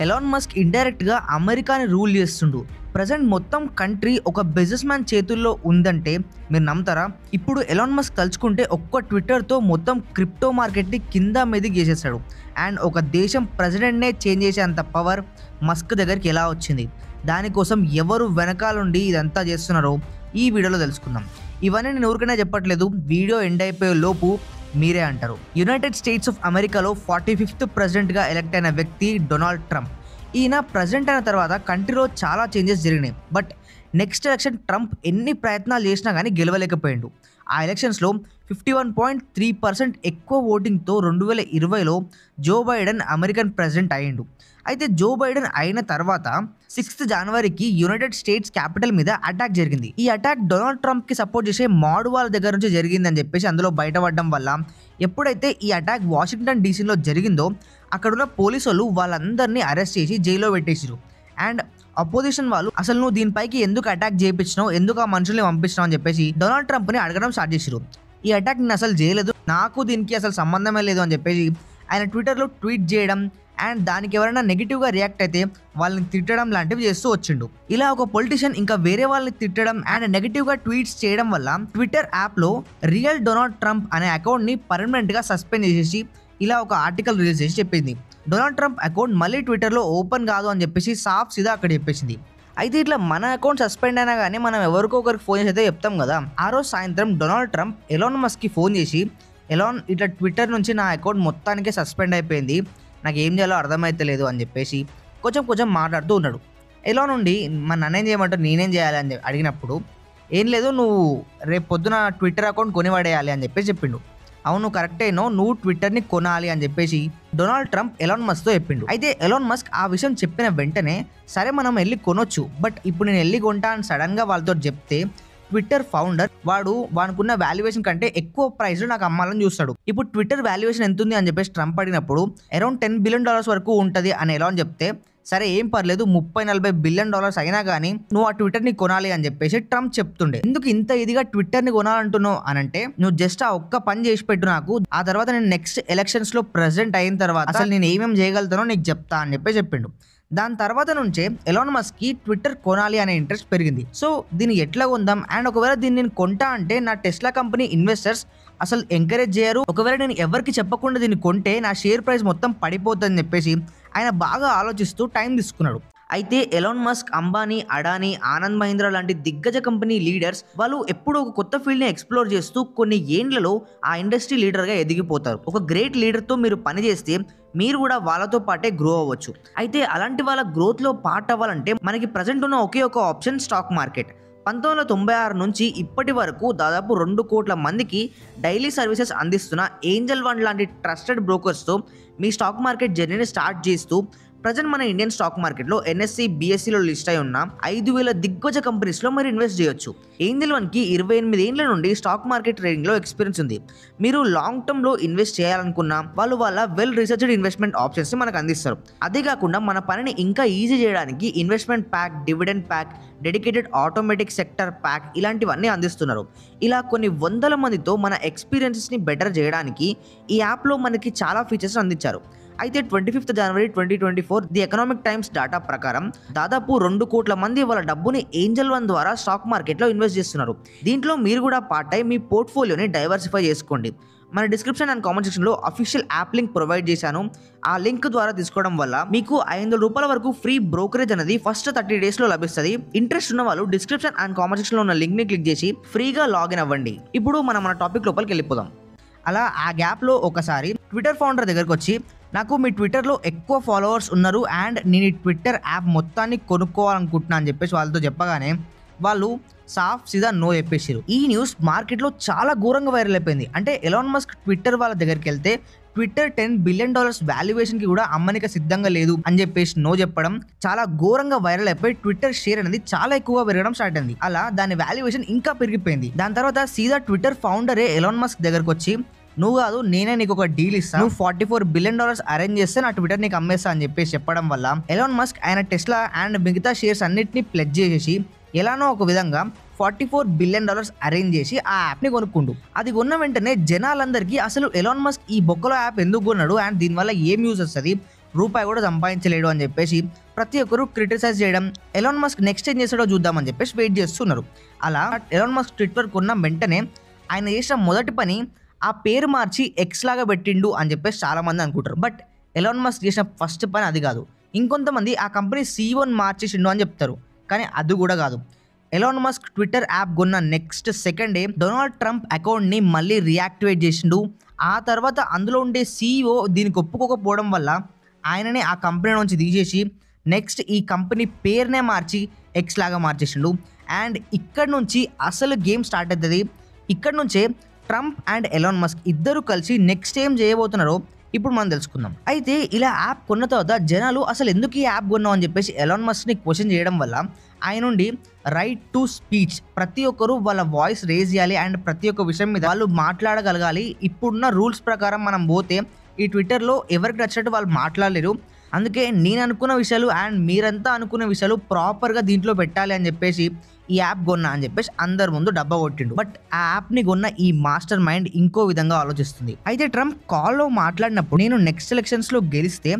Elon Musk indirect గా అమెరికాని rule చేస్తుండు. Present మొత్తం కంట్రీ ఒక బిజినెస్ మ్యాన్ చేతుల్లో ఉందంటే మీరు నమ్ముతారా? ఇప్పుడు ఎలాన్ మస్క్ తలుచుకుంటే ఒక్క ట్విట్టర్తో మొత్తం క్రిప్టో మార్కెట్ని కింద మీదకి చేసేసాడు. అండ్ ఒక దేశం ప్రెసిడెంట్నే చేంజ్ చేసేంత పవర్ మస్క్ దగ్గరికి ఎలా వచ్చింది, దానికోసం ఎవరు వెనకాలండి ఇదంతా చేస్తున్నారో ఈ వీడియోలో తెలుసుకుందాం. ఇవన్నీ నేను ఊరికనే చెప్పట్లేదు, వీడియో ఎండ్ అయిపోయే లోపు మీరే అంటారు. యునైటెడ్ స్టేట్స్ ఆఫ్ అమెరికాలో 45th ప్రెసిడెంట్గా ఎలక్ట్ అయిన వ్యక్తి డొనాల్డ్ ట్రంప్. ఈయన ప్రెసిడెంట్ అయిన తర్వాత కంట్రీలో చాలా చేంజెస్ జరిగినాయి. బట్ నెక్స్ట్ ఎలక్షన్ ట్రంప్ ఎన్ని ప్రయత్నాలు చేసినా కానీ గెలవలేకపోయాడు. ఆ ఎలక్షన్స్లో 51.3% ఎక్కువ ఓటింగ్తో 2020లో జో బైడెన్ అమెరికన్ ప్రెసిడెంట్ అయ్యిండు. అయితే జో బైడెన్ అయిన తర్వాత 6th జనవరికి యునైటెడ్ స్టేట్స్ క్యాపిటల్ మీద అటాక్ జరిగింది. ఈ అటాక్ డొనాల్డ్ ట్రంప్కి సపోర్ట్ చేసే మాడు వాళ్ళ దగ్గర నుంచి జరిగిందని చెప్పేసి అందులో బయటపడడం వల్ల ఎప్పుడైతే ఈ అటాక్ వాషింగ్టన్ డీసీలో జరిగిందో అక్కడున్న పోలీసు వాళ్ళు వాళ్ళందరినీ అరెస్ట్ చేసి జైల్లో పెట్టేసారు. అండ్ అపోజిషన్ వాళ్ళు అసలు నువ్వు దీనిపైకి ఎందుకు అటాక్ చేయించినావు, ఎందుకు ఆ మనుషుల్ని పంపించినావు అని చెప్పేసి డొనాల్డ్ ట్రంప్ని అడగడం స్టార్ట్ చేసారు. ఈ అటాక్ నేను అసలు చేయలేదు, నాకు దీనికి అసలు సంబంధమే లేదు అని చెప్పేసి ఆయన ట్విట్టర్లో ట్వీట్ చేయడం అండ్ దానికి ఎవరైనా నెగిటివ్గా రియాక్ట్ అయితే వాళ్ళని తిట్టడం లాంటివి చేస్తూ వచ్చిండు. ఇలా ఒక పొలిటీషియన్ ఇంకా వేరే వాళ్ళని తిట్టడం అండ్ నెగిటివ్గా ట్వీట్స్ చేయడం వల్ల ట్విట్టర్ యాప్లో రియల్ డొనాల్డ్ ట్రంప్ అనే అకౌంట్ని పర్మనెంట్గా సస్పెండ్ చేసేసి ఇలా ఒక ఆర్టికల్ రిలీజ్ చేసి చెప్పింది. డొనాల్డ్ ట్రంప్ అకౌంట్ మళ్ళీ ట్విట్టర్లో ఓపెన్ కాదు అని చెప్పేసి సాఫ్ సీదా అక్కడ చెప్పేసింది. అయితే ఇట్లా మన అకౌంట్ సస్పెండ్ అయినా కానీ మనం ఎవరికో ఒకరికి ఫోన్ చేసి అయితే చెప్తాం కదా. ఆ రోజు సాయంత్రం డొనాల్డ్ ట్రంప్ ఎలాన్ మస్క్కి ఫోన్ చేసి, ఎలాన్ ఇట్లా ట్విట్టర్ నుంచి నా అకౌంట్ మొత్తానికే సస్పెండ్ అయిపోయింది, నాకు ఏం చేయాలో అర్థమైతలేదు అని చెప్పేసి కొంచెం మాట్లాడుతూ ఉన్నాడు. ఎలాన్ నుండి మన నన్నేం చేయమంటారు, నేనేం చేయాలి అని అడిగినప్పుడు ఏం లేదు, నువ్వు రేపు పొద్దున ట్విట్టర్ అకౌంట్ కొనిపడేయాలి అని చెప్పేసి చెప్పిండు. అవును కరెక్టేనో, నువ్వు ట్విట్టర్ని కొనాలి అని చెప్పేసి డొనాల్డ్ ట్రంప్ ఎలాన్ మస్క్తో చెప్పిండు. అయితే ఎలాన్ మస్క్ ఆ విషయం చెప్పిన వెంటనే సరే మనం వెళ్ళి కొనొచ్చు, బట్ ఇప్పుడు నేను వెళ్ళి కొంటా అని సడన్గా వాళ్ళతో చెప్తే ట్విట్టర్ ఫౌండర్ వాడుకున్న వాల్యుయేషన్ కంటే ఎక్కువ ప్రైస్లో నాకు అమ్మాలని చూస్తాడు. ఇప్పుడు ట్విట్టర్ వాల్యుయేషన్ ఎంత ఉంది అని చెప్పేసి ట్రంప్ అడిగినప్పుడు అరౌండ్ $10 బిలియన్ వరకు ఉంటుంది అని ఎలాన్ చెప్తే సరే ఏం పర్లేదు, 30-40 బిలియన్ అయినా కానీ నువ్వు ఆ ట్విట్టర్ని కొనాలి అని చెప్పేసి ట్రంప్ చెప్తుండే. ఎందుకు ఇంత ఇదిగా ట్విట్టర్ని కొనాలంటున్నావు అనంటే, నువ్వు జస్ట్ ఆ ఒక్క పని చేసి పెట్టు నాకు, ఆ తర్వాత నేను నెక్స్ట్ ఎలక్షన్స్లో ప్రెసిడెంట్ అయిన తర్వాత అసలు నేను ఏమేమి చేయగలుగుతానో నీకు చెప్తా అని చెప్పి చెప్పిండు. దాని తర్వాత నుంచే ఎలాన్ మస్క్కి ట్విట్టర్ కొనాలి అనే ఇంట్రెస్ట్ పెరిగింది. సో దీన్ని ఎట్లా కొందాం, అండ్ ఒకవేళ దీన్ని నేను కొంటా అంటే నా టెస్లా కంపెనీ ఇన్వెస్టర్స్ అసలు ఎంకరేజ్ చేయరు, ఒకవేళ నేను ఎవరికి చెప్పకుండా దీన్ని కొంటే నా షేర్ ప్రైస్ మొత్తం పడిపోతుందని చెప్పేసి ఆయన బాగా ఆలోచిస్తూ టైం తీసుకున్నాడు. అయితే ఎలాన్ మస్క్, అంబానీ, అడానీ, ఆనంద్ మహీంద్రా లాంటి దిగ్గజ కంపెనీ లీడర్స్ వాళ్ళు ఎప్పుడూ ఒక కొత్త ఫీల్డ్ని ఎక్స్ప్లోర్ చేస్తూ కొన్ని ఏండ్లలో ఆ ఇండస్ట్రీ లీడర్గా ఎదిగిపోతారు. ఒక గ్రేట్ లీడర్తో మీరు పని చేస్తే మీరు కూడా వాళ్ళతో పాటే గ్రో అవ్వచ్చు. అయితే అలాంటి వాళ్ళ గ్రోత్లో పార్ట్ అవ్వాలంటే మనకి ప్రజెంట్ ఉన్న ఒకే ఒక ఆప్షన్ స్టాక్ మార్కెట్. 1996 నుంచి ఇప్పటి వరకు దాదాపు 2 కోట్ల మందికి డైలీ సర్వీసెస్ అందిస్తున్న ఏంజల్ వన్ లాంటి ట్రస్టెడ్ బ్రోకర్స్తో మీ స్టాక్ మార్కెట్ జర్నీని స్టార్ట్ చేస్తూ ప్రజెంట్ మన ఇండియన్ స్టాక్ మార్కెట్లో NSE, BSEలో లిస్ట్ అయి ఉన్న 5,000 దిగ్గజ కంపెనీస్లో మీరు ఇన్వెస్ట్ చేయొచ్చు. ఏంజల్ వన్కి 28 ఏళ్ల నుండి స్టాక్ మార్కెట్ ట్రేడింగ్లో ఎక్స్పీరియన్స్ ఉంది. మీరు లాంగ్ టర్మ్లో ఇన్వెస్ట్ చేయాలనుకున్నా వాళ్ళు వాళ్ళ వెల్ రీసెర్చ్డ్ ఇన్వెస్ట్మెంట్ ఆప్షన్స్ని మనకు అందిస్తారు. అదే కాకుండా మన పనిని ఇంకా ఈజీ చేయడానికి investment pack, dividend pack, dedicated automatic sector pack ఇలాంటివన్నీ అందిస్తున్నారు. ఇలా కొన్ని వందల మందితో మన ఎక్స్పీరియన్సెస్ని బెటర్ చేయడానికి ఈ యాప్లో మనకి చాలా ఫీచర్స్ అందించారు. అయితే 25th January 2024 the economic times data ప్రకారం దాదాపు 2 కోట్ల మంది వాళ్ళ డబ్బుని ఏంజల్ వన్ ద్వారా స్టాక్ మార్కెట్లో ఇన్వెస్ట్ చేస్తున్నారు. దీంట్లో మీరు కూడా పార్ట్ అయి మీ పోర్ట్ఫోలియోని డైవర్సిఫై చేసుకోండి. మన డిస్క్రిప్షన్ అండ్ కామెంట్ సెక్షన్లో అఫీషియల్ యాప్ లింక్ ప్రొవైడ్ చేశాను. ఆ లింక్ ద్వారా తీసుకోవడం వల్ల మీకు $500 వరకు ఫ్రీ బ్రోకరేజ్ అనేది ఫస్ట్ 30 డేస్లో లభిస్తుంది. ఇంట్రెస్ట్ ఉన్న వాళ్ళు డిస్క్రిప్షన్ అండ్ కామెంట్ సెక్షన్లో ఉన్న లింక్ని క్లిక్ చేసి ఫ్రీగా లాగిన్ అవ్వండి. ఇప్పుడు మనం మన టాపిక్ లోపలికి వెళ్ళిపోదాం. అలా ఆ గ్యాప్లో ఒకసారి ట్విట్టర్ ఫౌండర్ దగ్గరకు వచ్చి, నాకు మీ ట్విట్టర్లో ఎక్కువ ఫాలోవర్స్ ఉన్నారు అండ్ నేను ఈ ట్విట్టర్ యాప్ మొత్తాన్ని కొనుక్కోవాలనుకుంటున్నా అని చెప్పేసి వాళ్ళతో చెప్పగానే వాళ్ళు సాఫ్ సీదా నో చెప్పేసారు. ఈ న్యూస్ మార్కెట్లో చాలా ఘోరంగా వైరల్ అయిపోయింది. అంటే ఎలాన్ మస్క్ ట్విట్టర్ వాళ్ళ దగ్గరికి వెళ్తే ట్విట్టర్ $10 బిలియన్ వాల్యుయేషన్కి కూడా అమ్మనిక సిద్ధంగా లేదు అని చెప్పేసి నో చెప్పడం చాలా ఘోరంగా వైరల్ అయిపోయి ట్విట్టర్ షేర్ అనేది చాలా ఎక్కువగా పెరగడం స్టార్ట్ అయింది. అలా దాని వాల్యుయేషన్ ఇంకా పెరిగిపోయింది. దాని తర్వాత సీదా ట్విట్టర్ ఫౌండరే ఎలాన్ మస్క్ దగ్గరకు వచ్చి, నువ్వు కాదు నేనే నీకు ఒక డీల్ ఇస్తాను, నువ్వు $44 బిలియన్ అరేంజ్ చేస్తే నా ట్విట్టర్ నీకు అమ్మేస్తా అని చెప్పేసి చెప్పడం వల్ల ఎలాన్ మస్క్ ఆయన టెస్లా అండ్ మిగతా షేర్స్ అన్నిటిని ప్లెడ్జ్ చేసేసి ఎలానో ఒక విధంగా $44 బిలియన్ అరేంజ్ చేసి ఆ యాప్ని కొనుక్కుండు. అది కొన్న వెంటనే జనాలందరికీ అసలు ఎలాన్ మస్క్ ఈ బొక్కలో యాప్ ఎందుకు కొన్నాడు అండ్ దీనివల్ల ఏం యూజ్ వస్తుంది, రూపాయి కూడా సంపాదించలేడు అని చెప్పేసి ప్రతి ఒక్కరు క్రిటిసైజ్ చేయడం, ఎలాన్ మస్క్ నెక్స్ట్ ఏం చేస్తాడో చూద్దామని చెప్పేసి వెయిట్ చేస్తున్నారు. అలా ఎలాన్ మస్క్ ట్విట్టర్ కొన్న వెంటనే ఆయన చేసిన మొదటి పని ఆ పేరు మార్చి ఎక్స్ లాగా పెట్టిండు అని చెప్పేసి చాలామంది అనుకుంటారు. బట్ ఎలాన్ మస్క్ చేసిన ఫస్ట్ పని అది కాదు. ఇంకొంతమంది ఆ కంపెనీ సీఈఓని మార్చేసిండు అని చెప్తారు, కానీ అది కూడా కాదు. ఎలాన్ మస్క్ ట్విట్టర్ యాప్ కొన్న నెక్స్ట్ సెకండే డొనాల్డ్ ట్రంప్ అకౌంట్ని మళ్ళీ రియాక్టివేట్ చేసిండు. ఆ తర్వాత అందులో ఉండే సీఈఓ దీనికి ఒప్పుకోకపోవడం వల్ల ఆయననే ఆ కంపెనీ నుంచి తీసేసి నెక్స్ట్ ఈ కంపెనీ పేరునే మార్చి ఎక్స్ లాగా మార్చేసిండు. అండ్ ఇక్కడ నుంచి అసలు గేమ్ స్టార్ట్ అవుతుంది. ఇక్కడ నుంచే ట్రంప్ అండ్ ఎలాన్ మస్క్ ఇద్దరు కలిసి నెక్స్ట్ ఏం చేయబోతున్నారో ఇప్పుడు మనం తెలుసుకుందాం. అయితే ఇలా యాప్ కొన్న తర్వాత జనాలు అసలు ఎందుకు ఈ యాప్ కొన్నాం అని చెప్పేసి ఎలాన్ మస్క్ని క్వశ్చన్ చేయడం వల్ల ఆయన నుండి రైట్ టు స్పీచ్, ప్రతి ఒక్కరు వాళ్ళ వాయిస్ రేజ్ చేయాలి అండ్ ప్రతి ఒక్క విషయం మీద వాళ్ళు మాట్లాడగలగాలి. ఇప్పుడున్న రూల్స్ ప్రకారం మనం పోతే ఈ ట్విట్టర్లో ఎవరికి నచ్చినట్టు వాళ్ళు మాట్లాడలేరు. అందుకే నేను అనుకున్న విషయాలు అండ్ మీరంతా అనుకున్న విషయాలు ప్రాపర్గా దీంట్లో పెట్టాలి అని చెప్పేసి ఈ యాప్ కొన్నా అని చెప్పేసి అందరి ముందు డబ్బా కొట్టిండు. బట్ ఆ యాప్ని కొన్న ఈ మాస్టర్ మైండ్ ఇంకో విధంగా ఆలోచిస్తుంది. అయితే ట్రంప్ కాల్లో మాట్లాడినప్పుడు నేను నెక్స్ట్ ఎలక్షన్స్లో గెలిస్తే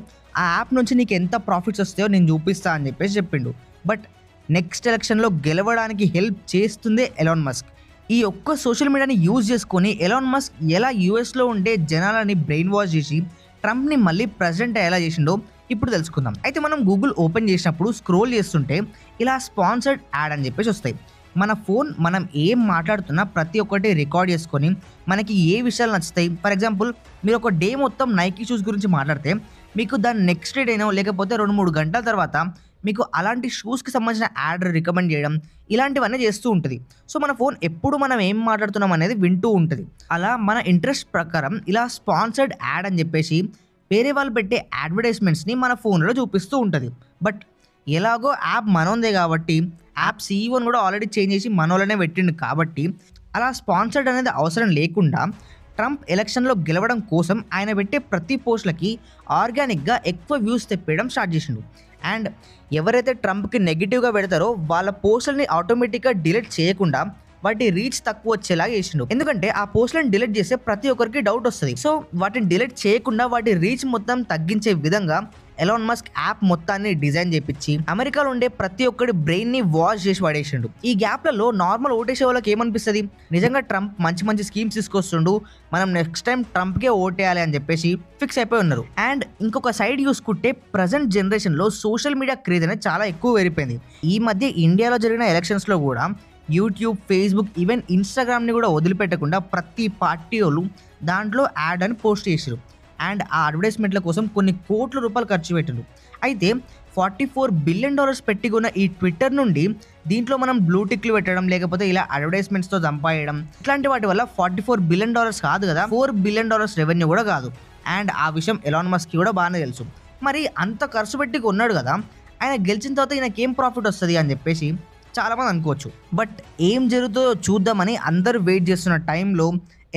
ఆ యాప్ నుంచి నీకు ఎంత ప్రాఫిట్స్ వస్తాయో నేను చూపిస్తా అని చెప్పేసి చెప్పిండు. బట్ నెక్స్ట్ ఎలక్షన్లో గెలవడానికి హెల్ప్ చేస్తుందే ఎలాన్ మస్క్. ఈ ఒక్క సోషల్ మీడియాని యూజ్ చేసుకొని ఎలాన్ మస్క్ ఎలా యూఎస్లో ఉండే జనాలని బ్రెయిన్ వాష్ చేసి ట్రంప్ని మళ్ళీ ప్రెసిడెంట్ అయ్యేలా చేసిండో ఇప్పుడు తెలుసుకుందాం. అయితే మనం గూగుల్ ఓపెన్ చేసినప్పుడు స్క్రోల్ చేస్తుంటే ఇలా స్పాన్సర్డ్ యాడ్ అని చెప్పేసి వస్తాయి. మన ఫోన్ మనం ఏం మాట్లాడుతున్నా ప్రతి ఒక్కటి రికార్డ్ చేసుకొని మనకి ఏ విషయాలు నచ్చుతాయి. ఫర్ ఎగ్జాంపుల్ మీరు ఒక డే మొత్తం నైకీ షూస్ గురించి మాట్లాడితే మీకు దాని నెక్స్ట్ డేనో లేకపోతే 2-3 గంటల తర్వాత మీకు అలాంటి షూస్కి సంబంధించిన యాడ్ రికమెండ్ చేయడం ఇలాంటివన్నీ చేస్తూ ఉంటుంది. సో మన ఫోన్ ఎప్పుడు మనం ఏం మాట్లాడుతున్నాం అనేది వింటూ ఉంటుంది. అలా మన ఇంట్రెస్ట్ ప్రకారం ఇలా స్పాన్సర్డ్ యాడ్ అని చెప్పేసి వేరే వాళ్ళు పెట్టే అడ్వర్టైజ్మెంట్స్ని మన ఫోన్లో చూపిస్తూ ఉంటుంది. బట్ ఎలాగో యాప్ మనోందే కాబట్టి యాప్ సీఈఓని కూడా ఆల్రెడీ చేంజ్ చేసి మనోళ్ళనే పెట్టిండు కాబట్టి అలా స్పాన్సర్డ్ అనేది అవసరం లేకుండా ట్రంప్ ఎలక్షన్లో గెలవడం కోసం ఆయన పెట్టే ప్రతి పోస్టులకి ఆర్గానిక్గా ఎక్కువ వ్యూస్ తెప్పేయడం స్టార్ట్ చేసిండు. అండ్ ఎవరైతే ట్రంప్కి నెగిటివ్గా పెడతారో వాళ్ళ పోస్టులని ఆటోమేటిక్గా డిలీట్ చేయకుండా వాటి రీచ్ తక్కువ వచ్చేలా చేసిండు. ఎందుకంటే ఆ పోస్టులను డిలీట్ చేస్తే ప్రతి ఒక్కరికి డౌట్ వస్తుంది. సో వాటిని డిలీట్ చేయకుండా వాటి రీచ్ మొత్తం తగ్గించే విధంగా ఎలాన్ మస్క్ యాప్ మొత్తాన్ని డిజైన్ చేపించి అమెరికాలో ఉండే ప్రతి ఒక్కడి బ్రెయిన్ని వాష్ చేసి పడేసిండు. ఈ గ్యాప్లలో నార్మల్ ఓటేసే వాళ్ళకి ఏమనిపిస్తుంది, నిజంగా ట్రంప్ మంచి మంచి స్కీమ్స్ తీసుకొస్తుండు, మనం నెక్స్ట్ టైం ట్రంప్కే ఓటేయాలి అని చెప్పేసి ఫిక్స్ అయిపోయి ఉన్నారు. అండ్ ఇంకొక సైడ్ చూసుకుంటే ప్రజెంట్ జనరేషన్లో సోషల్ మీడియా క్రేజ్ అనేది చాలా ఎక్కువ పెరిగిపోయింది. ఈ మధ్య ఇండియాలో జరిగిన ఎలక్షన్స్లో కూడా యూట్యూబ్, ఫేస్బుక్, ఈవెన్ ఇన్స్టాగ్రామ్ని కూడా వదిలిపెట్టకుండా ప్రతి పార్టీ వాళ్ళు దాంట్లో యాడ్ అని పోస్ట్ చేశారు. అండ్ ఆ అడ్వర్టైజ్మెంట్ల కోసం కొన్ని కోట్ల రూపాయలు ఖర్చు పెట్టారు. అయితే $44 బిలియన్ పెట్టుకున్న ఈ ట్విట్టర్ నుండి దీంట్లో మనం బ్లూ టిక్లు పెట్టడం లేకపోతే ఇలా అడ్వర్టైజ్మెంట్స్తో సంపాదడం ఇట్లాంటి వాటి వల్ల $44 బిలియన్ కాదు కదా, $4 బిలియన్ రెవెన్యూ కూడా కాదు. అండ్ ఆ విషయం ఎలాన్ మస్క్కి కూడా బాగానే తెలుసు. మరి అంత ఖర్చు పెట్టి కొన్నాడు కదా, ఆయన గెలిచిన తర్వాత ఈయనకేం ప్రాఫిట్ వస్తుంది అని చెప్పేసి చాలామంది అనుకోవచ్చు. బట్ ఏం జరుగుతుందో చూద్దామని అందరూ వెయిట్ చేస్తున్న టైంలో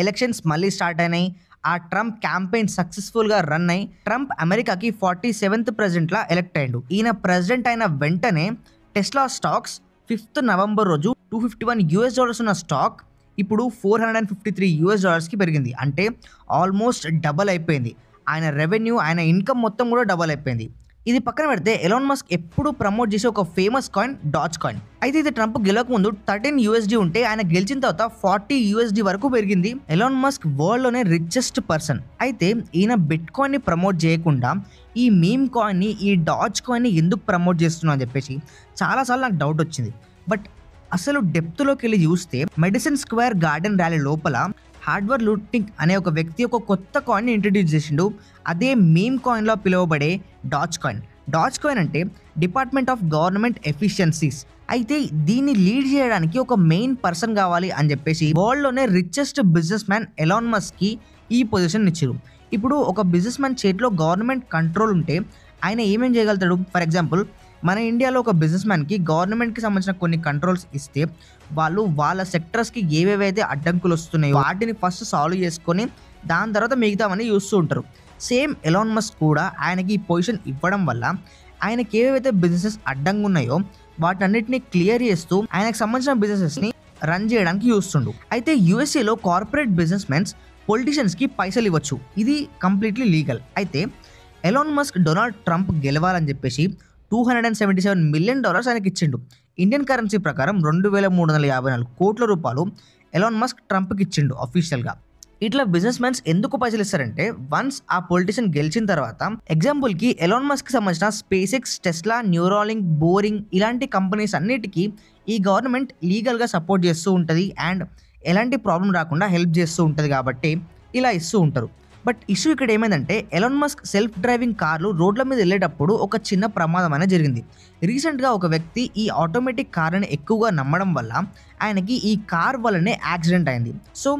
ఎలక్షన్స్ మళ్ళీ స్టార్ట్ అయినాయి. ఆ ట్రంప్ క్యాంపెయిన్ సక్సెస్ఫుల్గా రన్ అయ్యి ట్రంప్ అమెరికాకి 47th ప్రెసిడెంట్లా ఎలక్ట్ అయ్యాడు. ఈయన ప్రెసిడెంట్ అయిన వెంటనే టెస్లా స్టాక్స్ 5th నవంబర్ రోజు $251 ఉన్న స్టాక్ ఇప్పుడు $453 పెరిగింది. అంటే ఆల్మోస్ట్ డబల్ అయిపోయింది. ఆయన రెవెన్యూ, ఆయన ఇన్కమ్ మొత్తం కూడా డబల్ అయిపోయింది. ఇది పక్కన పెడితే ఎలాన్ మస్క్ ఎప్పుడు ప్రమోట్ చేసే ఒక ఫేమస్ కాయిన్ డాజ్ కాయిన్. అయితే ఇది ట్రంప్ గెలవక ముందు $13 ఉంటే ఆయన గెలిచిన తర్వాత $40 వరకు పెరిగింది. ఎలాన్ మస్క్ వరల్డ్లోనే రిచెస్ట్ పర్సన్. అయితే ఈయన బిట్ కాయిన్ని ప్రమోట్ చేయకుండా ఈ మీమ్ కాయిన్ని, ఈ డాజ్ కాయిన్ని ఎందుకు ప్రమోట్ చేస్తున్నా అని చెప్పేసి చాలాసార్లు నాకు డౌట్ వచ్చింది. బట్ అసలు డెప్త్లోకి వెళ్ళి చూస్తే మెడిసిన్ స్క్వేర్ గార్డెన్ ర్యాలీ లోపల హార్డ్వేర్ లూటింగ్ అనే ఒక వ్యక్తి ఒక కొత్త కాయిన్ని ఇంట్రడ్యూస్ చేసిండు. అదే మీమ్ కాయిన్లో పిలువబడే డాజ్ కాయిన్. డాజ్ కాయిన్ అంటే డిపార్ట్మెంట్ ఆఫ్ గవర్నమెంట్ ఎఫిషియన్సీస్. అయితే దీన్ని లీడ్ చేయడానికి ఒక మెయిన్ పర్సన్ కావాలి అని చెప్పేసి వరల్డ్లోనే రిచెస్ట్ బిజినెస్ మ్యాన్ ఎలాన్ మస్క్కి ఈ పొజిషన్ ఇచ్చారు. ఇప్పుడు ఒక బిజినెస్ మ్యాన్ చేతిలో గవర్నమెంట్ కంట్రోల్ ఉంటే ఆయన ఏమేం చేయగలుగుతాడు? ఫర్ ఎగ్జాంపుల్ మన ఇండియాలో ఒక బిజినెస్ మ్యాన్కి గవర్నమెంట్కి సంబంధించిన కొన్ని కంట్రోల్స్ ఇస్తే వాళ్ళు వాళ్ళ సెక్టర్స్కి ఏవేవైతే అడ్డంకులు వస్తున్నాయో వాటిని ఫస్ట్ సాల్వ్ చేసుకొని దాని తర్వాత మిగతామని చూస్తూ ఉంటారు. సేమ్ ఎలాన్ మస్క్ కూడా ఆయనకి ఈ పొజిషన్ ఇవ్వడం వల్ల ఆయనకి ఏవేవైతే బిజినెసెస్ అడ్డంగా ఉన్నాయో వాటన్నిటిని క్లియర్ చేస్తూ ఆయనకు సంబంధించిన బిజినెసెస్ని రన్ చేయడానికి చూస్తుండు. అయితే యూఎస్ఏలో కార్పొరేట్ బిజినెస్ మెన్స్ పొలిటీషియన్స్కి పైసలు ఇవ్వచ్చు. ఇది కంప్లీట్లీ లీగల్. అయితే ఎలాన్ మస్క్ డొనాల్డ్ ట్రంప్ గెలవాలని చెప్పేసి $277 మిలియన్ ఆయనకి ఇచ్చిండు. ఇండియన్ కరెన్సీ ప్రకారం 2354 కోట్ల రూపాయలు ఎలాన్ మస్క్ ట్రంప్కి ఇచ్చిండు అఫీషియల్గా. ఇట్లా బిజినెస్ మ్యాన్స్ ఎందుకు పైసలు ఇస్తారంటే, వన్స్ ఆ పొలిటీషియన్ గెలిచిన తర్వాత ఎగ్జాంపుల్కి ఎలాన్ మస్క్ సంబంధించిన space X, Tesla, Neuralink, boring ఇలాంటి కంపెనీస్ అన్నిటికీ ఈ గవర్నమెంట్ లీగల్గా సపోర్ట్ చేస్తూ ఉంటుంది అండ్ ఎలాంటి ప్రాబ్లం రాకుండా హెల్ప్ చేస్తూ ఉంటుంది కాబట్టి ఇలా ఇస్తూ ఉంటారు. బట్ ఇష్యూ ఇక్కడ ఏమైందంటే, ఎలాన్ మస్క్ సెల్ఫ్ డ్రైవింగ్ కార్లు రోడ్ల మీద వెళ్ళేటప్పుడు ఒక చిన్న ప్రమాదం అనేది జరిగింది. రీసెంట్గా ఒక వ్యక్తి ఈ ఆటోమేటిక్ కార్ని ఎక్కువగా నమ్మడం వల్ల ఆయనకి ఈ కార్ వల్లనే యాక్సిడెంట్ అయింది. సో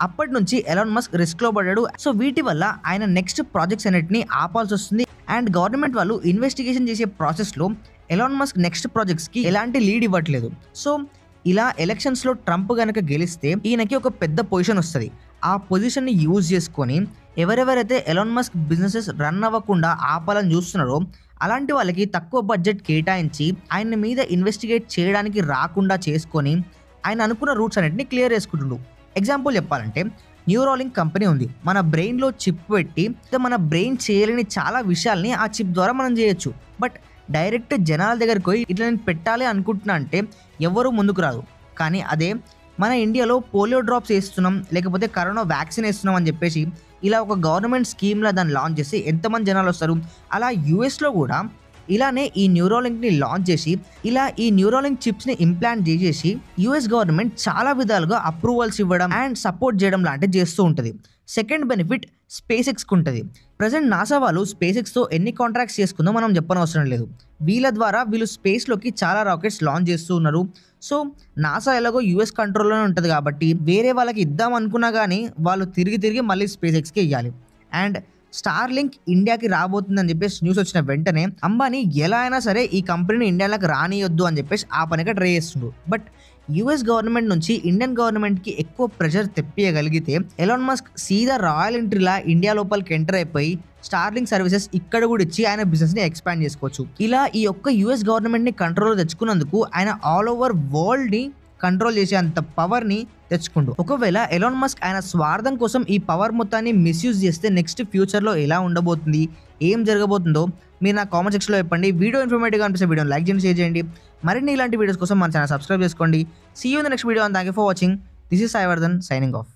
అప్పటి నుంచి ఎలాన్ మస్క్ రిస్క్లో పడ్డాడు. సో వీటి వల్ల ఆయన నెక్స్ట్ ప్రాజెక్ట్స్ అన్నిటిని ఆపాల్సి వస్తుంది అండ్ గవర్నమెంట్ వాళ్ళు ఇన్వెస్టిగేషన్ చేసే ప్రాసెస్లో ఎలాన్ మస్క్ నెక్స్ట్ ప్రాజెక్ట్స్కి ఎలాంటి లీడ్ ఇవ్వట్లేదు. సో ఇలా ఎలక్షన్స్లో ట్రంప్ కనుక గెలిస్తే ఈయనకి ఒక పెద్ద పొజిషన్ వస్తుంది. ఆ పొజిషన్ని యూజ్ చేసుకొని ఎవరెవరైతే ఎలాన్ మస్క్ బిజినెసెస్ రన్ అవ్వకుండా ఆపాలని చూస్తున్నారో అలాంటి వాళ్ళకి తక్కువ బడ్జెట్ కేటాయించి ఆయన మీద ఇన్వెస్టిగేట్ చేయడానికి రాకుండా చేసుకొని ఆయన అనుకున్న రూట్స్ అన్నిటిని క్లియర్ చేసుకుంటుండు. ఎగ్జాంపుల్ చెప్పాలంటే, న్యూరాలింక్ కంపెనీ ఉంది. మన బ్రెయిన్లో చిప్ పెట్టి మన బ్రెయిన్ చేయలేని చాలా విషయాల్ని ఆ చిప్ ద్వారా మనం చేయొచ్చు. బట్ డైరెక్ట్ జనాల దగ్గరికి పోయి ఇట్లా నేను పెట్టాలి అనుకుంటున్నా అంటే ఎవరు ముందుకు రాదు. కానీ అదే మన ఇండియాలో పోలియో డ్రాప్స్ వేస్తున్నాం, లేకపోతే కరోనా వ్యాక్సిన్ వేస్తున్నాం అని చెప్పేసి ఇలా ఒక గవర్నమెంట్ స్కీమ్లో దాన్ని లాంచ్ చేసి ఎంతమంది జనాలు వస్తారు. అలా యూఎస్లో కూడా ఇలానే ఈ న్యూరాలింక్ని లాంచ్ చేసి ఇలా ఈ న్యూరాలింక్ చిప్స్ని ఇంప్లాంట్ చేసేసి యూఎస్ గవర్నమెంట్ చాలా విధాలుగా అప్రూవల్స్ ఇవ్వడం అండ్ సపోర్ట్ చేయడం లాంటివి చేస్తూ ఉంటుంది. సెకండ్ బెనిఫిట్ స్పేస్ ఎక్స్కి ఉంటుంది. ప్రజెంట్ నాసా వాళ్ళు స్పేస్ ఎక్స్తో ఎన్ని కాంట్రాక్ట్స్ చేసుకుందో మనం చెప్పనవసరం లేదు. వీళ్ళ ద్వారా వీళ్ళు స్పేస్లోకి చాలా రాకెట్స్ లాంచ్ చేస్తూ ఉన్నారు. సో నాసా ఎలాగో యూఎస్ కంట్రోల్లోనే ఉంటుంది కాబట్టి వేరే వాళ్ళకి ఇద్దాం అనుకున్నా కానీ వాళ్ళు తిరిగి మళ్ళీ స్పేస్ ఎక్స్కి ఇవ్వాలి. అండ్ స్టార్ లింక్ ఇండియాకి రాబోతుందని చెప్పేసి న్యూస్ వచ్చిన వెంటనే అంబానీ ఎలా అయినా సరే ఈ కంపెనీని ఇండియాలోకి రానియొద్దు అని చెప్పేసి ఆ పనిగా ట్రై చేస్తుండ్రు. బట్ యూఎస్ గవర్నమెంట్ నుంచి ఇండియన్ గవర్నమెంట్కి ఎక్కువ ప్రెషర్ తెప్పియగలిగితే ఎలాన్ మస్క్ సీదా రాయల్ ఎంట్రీలా ఇండియా లోపలికి ఎంటర్ అయిపోయి స్టార్లింక్ సర్వీసెస్ ఇక్కడ కూడా ఇచ్చి ఆయన బిజినెస్ని ఎక్స్పాండ్ చేసుకోవచ్చు. ఇలా ఈ ఒక్క యూఎస్ గవర్నమెంట్ని కంట్రోల్లో తెచ్చుకున్నందుకు ఆయన ఆల్ ఓవర్ వరల్డ్ని కంట్రోల్ చేసే అంత పవర్ని తెచ్చుకుండు. ఒకవేళ ఎలాన్ మస్క్ ఆయన స్వార్థం కోసం ఈ పవర్ మొత్తాన్ని మిస్యూజ్ చేస్తే నెక్స్ట్ ఫ్యూచర్లో ఎలా ఉండబోతుంది, ఏం జరగబోతుందో మీరు నా కామెంట్ సెక్షన్లో చెప్పండి. వీడియో ఇన్ఫర్మేటివ్గా అనిపిస్తే వీడియోని లైక్ చేయండి, షేర్ చేయండి. మరిన్ని ఇలాంటి వీడియోస్ కోసం మన ఛానల్ సబ్స్క్రైబ్ చేసుకోండి. See you in the next video and thank you for watching. This is Sai Vardhan signing of.